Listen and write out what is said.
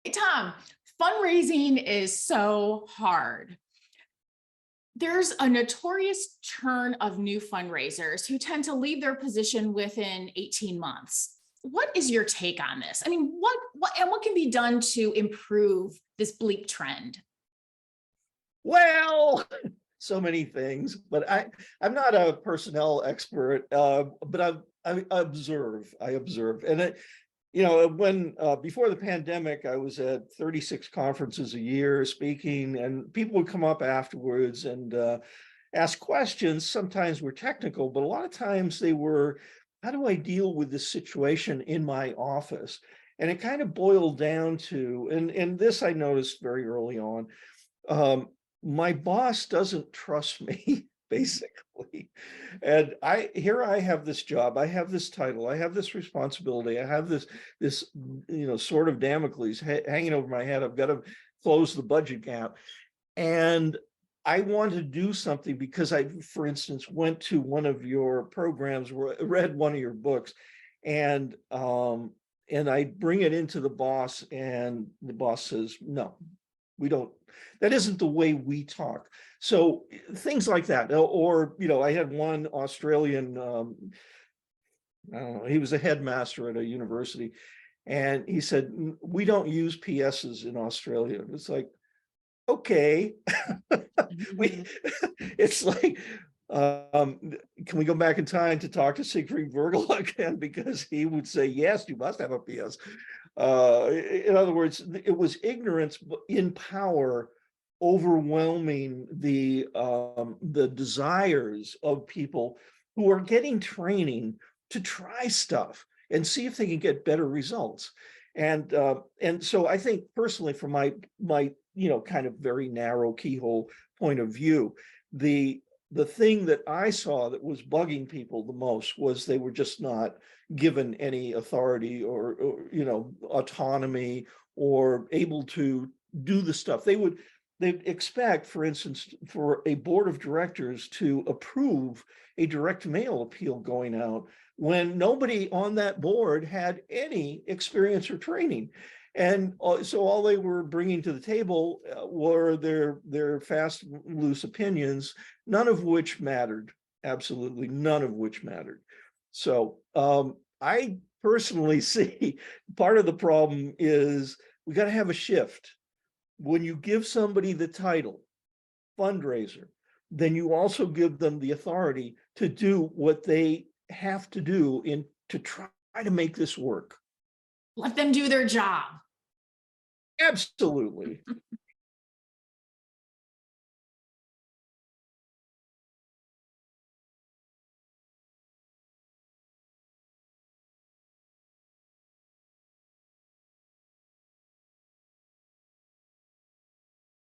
Hey, Tom, fundraising is so hard. There's a notorious churn of new fundraisers who tend to leave their position within 18 months. What is your take on this? I mean, what can be done to improve this bleak trend? Well, so many things, but I'm not a personnel expert, but I observe, and when before the pandemic, I was at 36 conferences a year speaking, and people would come up afterwards and ask questions. Sometimes were technical, but a lot of times they were, how do I deal with this situation in my office? And it kind of boiled down to, and this I noticed very early on. Um, my boss doesn't trust me, basically. And I have this job, I have this title, I have this responsibility, I have this sort of Damocles hanging over my head. I've got to close the budget gap. And I want to do something because I, for instance, went to one of your programs, read one of your books, and I bring it into the boss, and the boss says, no, we don't, that isn't the way we talk. So things like that. Or I had one Australian, I don't know, he was a headmaster at a university, and he said, we don't use PSs in Australia. It's like, okay. we it's like, can we go back in time to talk to Siegfried Virgil again, because he would say, yes, you must have a PS. In other words, it was ignorance in power overwhelming the desires of people who are getting training to try stuff and see if they can get better results. And so I think personally, from my kind of very narrow keyhole point of view, the thing that I saw that was bugging people the most was they were just not given any authority or autonomy, or able to do the stuff they'd expect, for instance, for a board of directors to approve a direct mail appeal going out when nobody on that board had any experience or training. And so all they were bringing to the table were their fast, loose opinions, none of which mattered, absolutely none of which mattered. So I personally see part of the problem is we got to have a shift. When you give somebody the title fundraiser, then you also give them the authority to do what they have to do to try to make this work. Let them do their job. Absolutely.